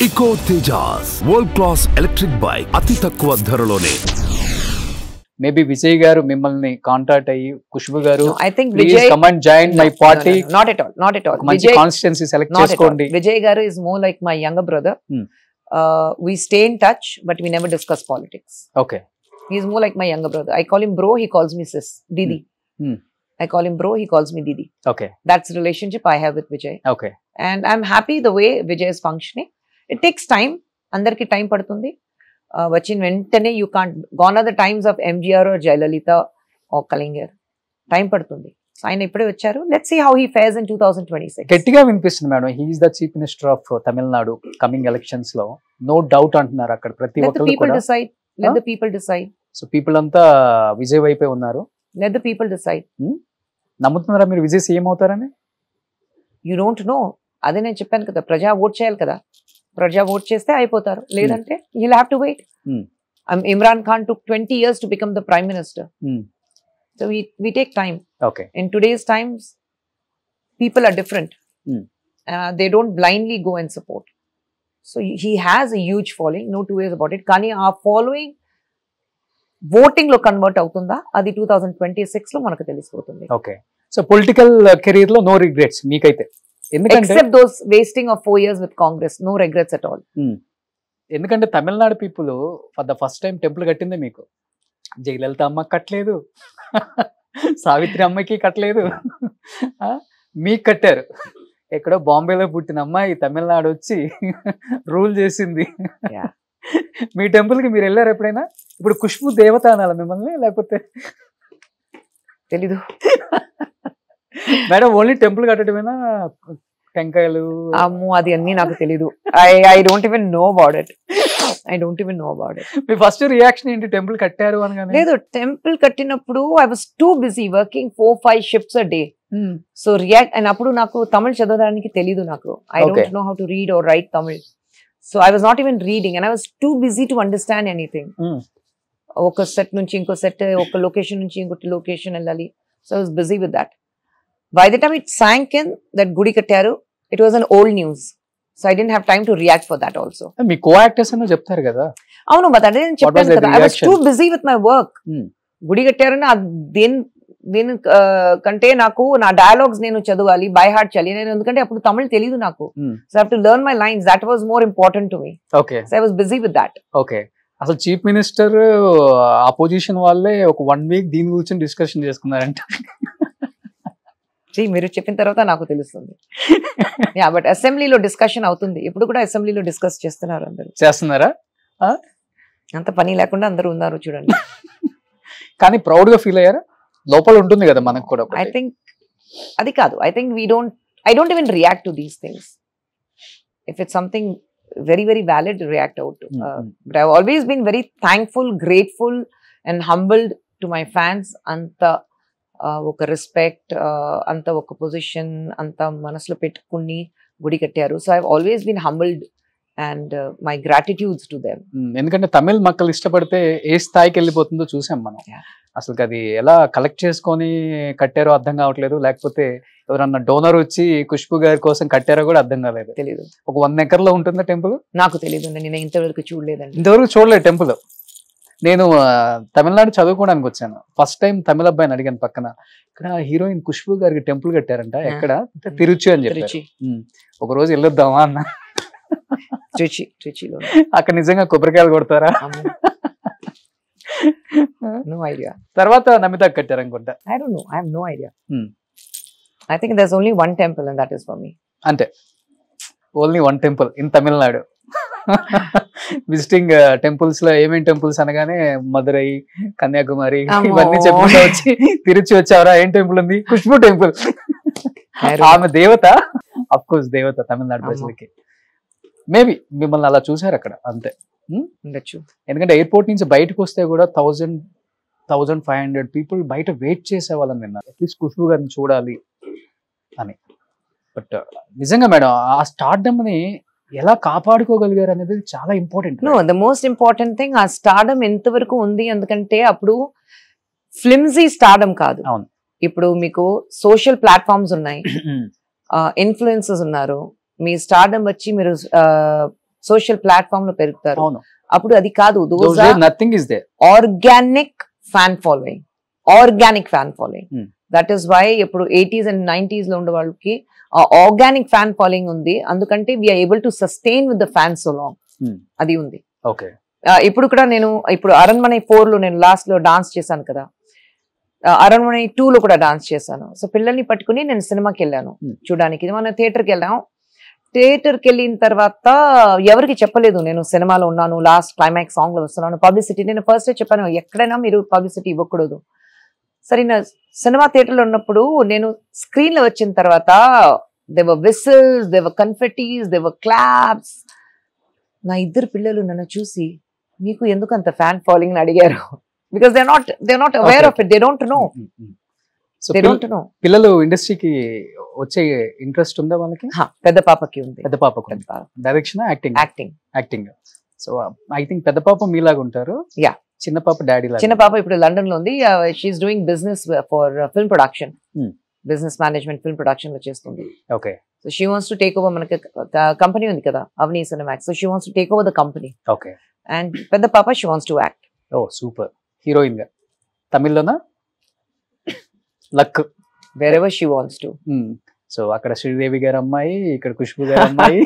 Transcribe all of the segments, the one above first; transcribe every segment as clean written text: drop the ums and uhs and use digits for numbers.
Eco Tejas, world class electric bike, అతి తక్కువ ధరలోనే. Maybe Vijay గారు మిమ్మల్ని కాంటాక్ట్ అయ్యి ఖుష్బు గారు I think please Vijay come and join my party, not at all. మంచి constituency select Not at all. చేసుకోండి. Vijay Garu is more like my younger brother. We stay in touch, but we never discuss politics. Okay, He's more like my younger brother. I call him bro, he calls me sis, Didi. I call him bro, he calls me Didi. Okay, That's the relationship I have with Vijay. Okay. And I'm happy the way Vijay is functioning. It takes time. Andarki time padutundi. Vachin ventane you can't. Gone are the times of MGR or Jayalalitha or Kalingar. Time padutundi. So ఆయన ఇప్పుడే వచ్చారు. Let's see how he fares in 2026. గట్టిగా వినిపిస్తుంది madam, he is the chief minister of Tamil Nadu coming elections లో, no doubt అంటున్నారు అక్కడ ప్రతి Let the ఒక్కరు people కూడా. decide. Let the people decide. So people అంతా విజయ్ వైపే ఉన్నారు. Let the people decide. నమ్ముతున్నారా మీరు విజయ్ సీఎం అవుతారని? You don't know. అదే నేను చెప్పాను కదా, ప్రజా ఓట్ చేయాలి కదా. ప్రజా ఓట్ చేస్తే అయిపోతారు, లేదంటే you'll have to wait. Imran Khan took 20 years to become the prime minister. So we take time. Okay. In today's times, people are different. They don't blindly go and support. So he has a huge following, no two ways about it. Kani our following voting lo convert avutunda adi 2026 lo manaku telisipotundi. Okay. So political career లో no regrets మీకైతే? ఎందుకంటే Except those wasting of 4 years with Congress, no regrets at all. ఎందుకంటే Tamil Nadu people for the first time temple కట్టిందే మీకు. జయలలిత అమ్మకి కట్టలేదు, సావిత్రి అమ్మకి కట్టలేదు, మీకు కట్టారు. ఎక్కడో బాంబేలో పుట్టిన అమ్మాయి తమిళనాడు వచ్చి రూల్ చేసింది. మీ టెంపుల్ కి మీరు వెళ్ళారు ఎప్పుడైనా? ఇప్పుడు ఖుష్బు దేవత అనాలా మిమ్మల్ని, లేకపోతే తెలీదు మేడం? Only temple కట్టడమేనా? టెంకాయలు అమ్మో అది అన్ని నాకు తెలీదు. I don't even know about it. I don't even know about it. Me first reaction ఏంటి టెంపుల్ కట్టారు అనగానే? లేదు, టెంపుల్ కట్టినప్పుడు I was too busy working 4-5 shifts a day. So react, and అప్పుడు నాకు తమిళ్ చదవడానికి తెలీదు నాకు. I don't know how to read or write Tamil. So I was not even reading and I was too busy to understand anything. ఒక set నుంచి ఇంకో set, ఒక location నుంచి ఇంకోటి లొకేషన్ వెళ్ళాలి. So I was busy with that. By the time it sank in that Gudi Kattaru, it was an old news. So I didn't have time to react for that also. Me co actors అని చెప్తారు కదా? అవును, but అదే నేను చెప్పాను కదా, I was too busy with my work. Gudi Kattaru na దీని కంటే నాకు నా డైలాగ్స్ నేను చదవాలి, బై హార్ట్ చేయాలి. నేను ఎందుకంటే అప్పుడు తమిళ్ తెలీదు నాకు. So I have to learn my lines. That was more important to me. Okay. So I was busy with that. Okay. అసలు చీఫ్ మినిస్టర్ అపోజిషన్ వాళ్ళే ఒక 1 వీక్ దీని గురించి డిస్కషన్ చేసుకున్నారంట. మీరు చెప్పిన తర్వాత నాకు తెలుస్తుంది. యా, బట్ అసెంబ్లీలో డిస్కషన్ అవుతుంది. ఇప్పుడు కూడా అసెంబ్లీలో డిస్కస్ చేస్తున్నారు. అందరూ చేస్తున్నారా? అంత పని లేకుండా అందరూ ఉన్నారు చూడండి. కానీ ప్రౌడ్ గా ఫీల్ అయ్యారా? లోపల ఉంటుంది కదా మనకు కూడా. ఐ థింక్ అది కాదు. I think I don't even react to these things. If it's something very, very valid, react out to. But I've always been very thankful, grateful and humbled to my fans. Anta ఒక respect, అంత ఒక position, అంత మనసులో పెట్టుకుని గుడి కట్టారు. So I have always been humbled and my gratitudes to them. ఎందుకంటే తమిళ్ మక్కలు ఇష్టపడితే ఏ స్థాయికి వెళ్ళిపోతుందో చూసాం మనం. అసలు అది ఎలా కలెక్ట్ చేసుకొని కట్టారో అర్థం కావట్లేదు, లేకపోతే ఎవరన్నా డోనర్ వచ్చి ఖుష్బు గారి కోసం కట్టారో కూడా అర్థం కాలేదు. తెలియదు. ఒక 100 ఎకర్లో ఉంటుందా టెంపుల్? నాకు తెలియదు, నేను ఇంతవరకు చూడలేదండి. ఇంతవరకు చూడలేదు టెంపుల్. నేను తమిళనాడు చదువుకోవడానికి వచ్చాను. ఫస్ట్ టైం తమిళ అబ్బాయిని అడిగాను పక్కన, ఇక్కడ హీరోయిన్ ఖుష్బు గారికి టెంపుల్ కట్టారంట, ఎక్కడ? తిరుచి అని చెప్పి. ఒక రోజు వెళ్ళొద్దామా అన్న. ట్రిచిలో అక్కడ నిజంగా కొబ్బరికాయలు కొడతారా? No idea. తర్వాత నమితా కట్టారు అనుకుంటా. I don't know, I have no idea. I think there is only one temple and that is for me. అంతే, only one temple in Tamil Nadu. Visiting temples లో ఏమేమి టెంపుల్స్ అనగానే మదురై, కన్యాకుమారి ఇవన్నీ చెప్పుకుంటూ వచ్చి తిరుచి వచ్చావరా, ఏం టెంపుల్ ఉంది? ఖుష్బు టెంపుల్. ఆమె దేవత, అఫ్ కోర్స్ దేవత తమిళనాడు ప్రజలకి. మేబీ మిమ్మల్ని అలా చూసారు అక్కడ, అంతే. ఎందుకంటే ఎయిర్పోర్ట్ నుంచి బయటకు వస్తే కూడా 1,500 పీపుల్ బయట వెయిట్ చేసే వాళ్ళని విన్నారు, అట్లీస్ట్ ఖుష్బు గారిని చూడాలి అని. బట్ నిజంగా మేడం ఆ స్టార్డమ్ ని ఎలా కాపాడుకోగలిగారు అనేది చాలా important. No, the most important thing ఆ స్టార్డమ్ ఎంతవరకు ఉంది, ఎందుకంటే అప్పుడు ఫ్లిమ్జీ స్టార్డమ్ కాదు. అవును, ఇప్పుడు మీకు సోషల్ ప్లాట్ఫామ్స్ ఉన్నాయి, ఇన్ఫ్లుయెన్సర్స్ ఉన్నారు. మీ స్టార్డమ్ వచ్చి మీరు సోషల్ ప్లాట్ఫామ్ లో పెరుగుతారు. అవును. అప్పుడు అది కాదు, nothing is there. Organic fan following, organic fan following. That is why ఇప్పుడు 80s and 90s లో ఉండే వాళ్ళకి ఆర్గానిక్ ఫ్యాన్ ఫాలోయింగ్ ఉంది. అందుకంటే we are able to sustain with the fan so long. అది ఉంది. ఓకే. ఇప్పుడు కూడా నేను ఇప్పుడు అరణ్మనై 4 లో నేను లాస్ట్ లో డాన్స్ చేశాను కదా, అరణ్మనై 2 లో కూడా డాన్స్ చేశాను. సో పిల్లల్ని పట్టుకుని నేను సినిమాకి వెళ్ళాను చూడడానికి. మనం థియేటర్కి వెళ్ళాం. థియేటర్కి వెళ్ళిన తర్వాత ఎవరికి చెప్పలేదు నేను సినిమాలో ఉన్నాను, లాస్ట్ క్లైమాక్స్ సాంగ్ లో వస్తున్నాను, పబ్లిసిటీ. నేను ఫస్ట్ చెప్పాను ఎక్కడైనా మీరు పబ్లిసిటీ ఇవ్వకూడదు. సరే, నా సినిమా థియేటర్లో ఉన్నప్పుడు నేను స్క్రీన్ లో వచ్చిన తర్వాత దేవర్ విసిల్స్, దేవర్ కన్ఫెటీస్, దేవర్ క్లాప్స్. నా 2 పిల్లలు నన్ను చూసి మీకు ఎందుకు అంత ఫ్యాన్ ఫాలోయింగ్ అడిగారు. Because they not aware of it, they don't know. పిల్లలు ఇండస్ట్రీకి వచ్చే ఇంట్రెస్ట్ ఉందా వాళ్ళకి? పెద్ద పాపకి ఉంది. పెద్ద పాపకు direction, acting. So I think పెద్ద పాప మీలాగా ఉంటారు. యా. చిన్న పాప డాడీ లాగా. చిన్న పాప ఇప్పుడు లండన్ లో ఉంది. She's doing business for film production, business management film production లో చేస్తుంది. Okay. So she wants to take over, మనకి కంపెనీ ఉంది కదా Avani Cinemax. So she wants to take over the company. Okay. And పెద్ద పాప she wants to act. Oh super. Heroine గా తమిళ్లోనా? Luck wherever she wants to. So అక్కడ శ్రీదేవి గారి అమ్మాయి, ఇక్కడ ఖుష్బు గారి అమ్మాయి.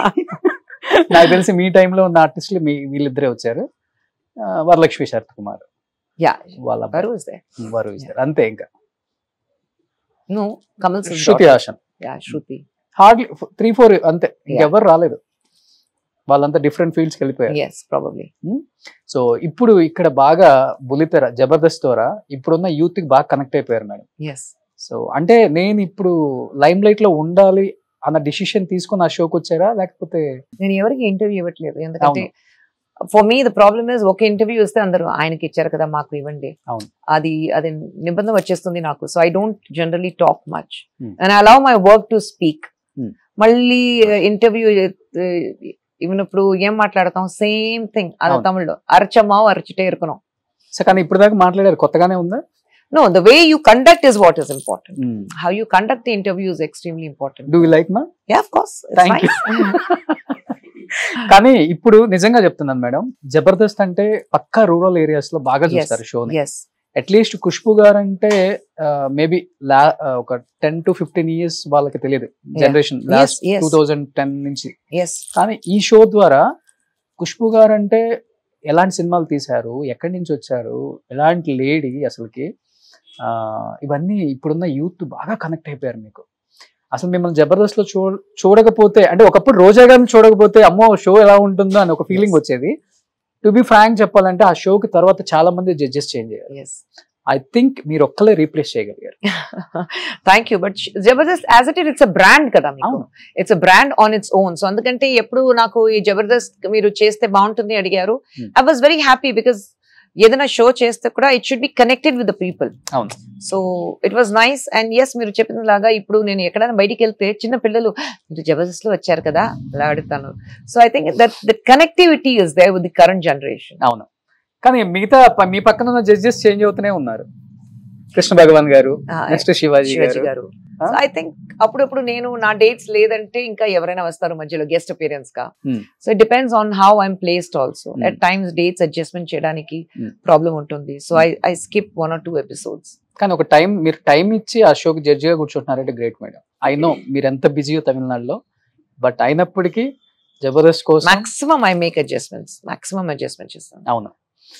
నాకు తెలిసి మీ టైంలో ఉన్న ఆర్టిస్టులు వీళ్ళిద్దరే వచ్చారు. వరలక్ష్మి శరత్ కుమార్, వాళ్ళ వారు అంతే. ఇంకా శృతి హాసన్, హార్డ్లీ 3-4 అంతే, ఇంకెవరు రాలేదు. వాళ్ళంతా డిఫరెంట్ ఫీల్డ్స్కి వెళ్ళిపోయారు. సో ఇప్పుడు ఇక్కడ బాగా బులితెర, జబర్దస్త్ ద్వారా ఇప్పుడున్న యూత్ కి బాగా కనెక్ట్ అయిపోయారు మేడం. సో అంటే నేను ఇప్పుడు లైమ్ లైట్ లో ఉండాలి అన్న డిసిషన్ తీసుకుని ఆ షోకి వచ్చారా, లేకపోతే? నేను ఎవరికి ఇంటర్వ్యూ ఇవ్వట్లేదు, ఎందుకంటే for me the problem is ఒక ఇంటర్వ్యూ వస్తే అందరూ ఆయనకి ఇచ్చారు కదా మాకు ఇవ్వండి, అది నిబంధన వచ్చేస్తుంది నాకు. So I don't generally talk much and I allow my work to speak. మళ్ళీ ఇంటర్వ్యూ ఇవ్వనప్పుడు ఏం మాట్లాడతాం, సేమ్ థింగ్ అది తమిళ్లో అరచమా అరచిటే ఇరుకున్నాం. సో కానీ ఇప్పుడు దాకా మాట్లాడారు, కొత్తగానే ఉందా? No, the way you conduct is what is important. How you conduct the interview is extremely important. Do you like ma? Yeah, of course. Thank you. కానీ ఇప్పుడు నిజంగా చెప్తున్నాను మేడం, జబర్దస్త్ అంటే పక్కా రూరల్ ఏరియాస్ లో బాగా చూస్తారు షోని. అట్లీస్ట్ ఖుష్బు గారు అంటే మేబీ ఒక 10 to 15 years వాళ్ళకి తెలియదు, జనరేషన్ లాస్ట్ 2010 నుంచి. కానీ ఈ షో ద్వారా ఖుష్బు గారు అంటే ఎలాంటి సినిమాలు తీశారు, ఎక్కడి నుంచి వచ్చారు, ఎలాంటి లేడీ అసలుకి, ఇవన్నీ ఇప్పుడున్న యూత్ బాగా కనెక్ట్ అయిపోయారు మీకు. అసలు మిమ్మల్ని జబర్దస్త్ లో చూడకపోతే, అంటే ఒకప్పుడు రోజా గారిని చూడకపోతే అమ్మో షో ఎలా ఉంటుందో అని ఒక ఫీలింగ్ వచ్చేది. టు బి ఫ్రాంక్ చెప్పాలంటే ఆ షోకి తర్వాత చాలా మంది జడ్జెస్ చేంజ్ అయ్యారు. ఐ థింక్ మీరు ఒక్కలే రీప్లేస్ చేయగలిగారు. Thank you. But Jabardasth as it it's a brand కదా మీకు, it's a brand on its own. So అందుకంటే ఎప్పుడు నాకు ఈ జబర్దస్త్ మీరు చేస్తే బాగుంటుంది అడిగారు, I was very happy. Because ఏదైనా షో చేస్తే కూడా it should be connected with the people. So it was nice. And yes, మీరు చెప్పిన లాగా ఇప్పుడు నేను ఎక్కడైనా బయటికి వెళ్తే చిన్న పిల్లలు మీరు జబర్దస్త్ లో వచ్చారు కదా అలా అడుగుతాను. So I think that the connectivity is there with the current generation. అవును. కానీ మిగతా మీ పక్కన ఉన్న జడ్జెస్ చేంజ్ అవుతూనే ఉన్నారు. కృష్ణ భగవాన్ గారు, నెక్స్ట్ శివాజీ గారు. ఐ థింక్ అప్పుడప్పుడు నేను నా డేట్స్ లేదంటే ఇంకా ఎవరైనా వస్తారు మధ్యలో గెస్ట్ అపియరెన్స్ గా. So it depends on how I'm placed also. At times dates adjustment చేయడానికి ప్రాబ్లం ఉంటుంది. So I skip 1 or 2 episodes. కానీ ఒక మీరు టైం ఇచ్చి ఆ షోకి జడ్జిగా కూర్చుంటున్నారంటే గ్రేట్ మేడం. ఐ నో మీరు ఎంత బిజీయో తమిళనాడులో, బట్ అయినప్పటికీ జబర్దస్త్ కోసం maximum I make adjustments, maximum adjustment చేస్తాను. అవును.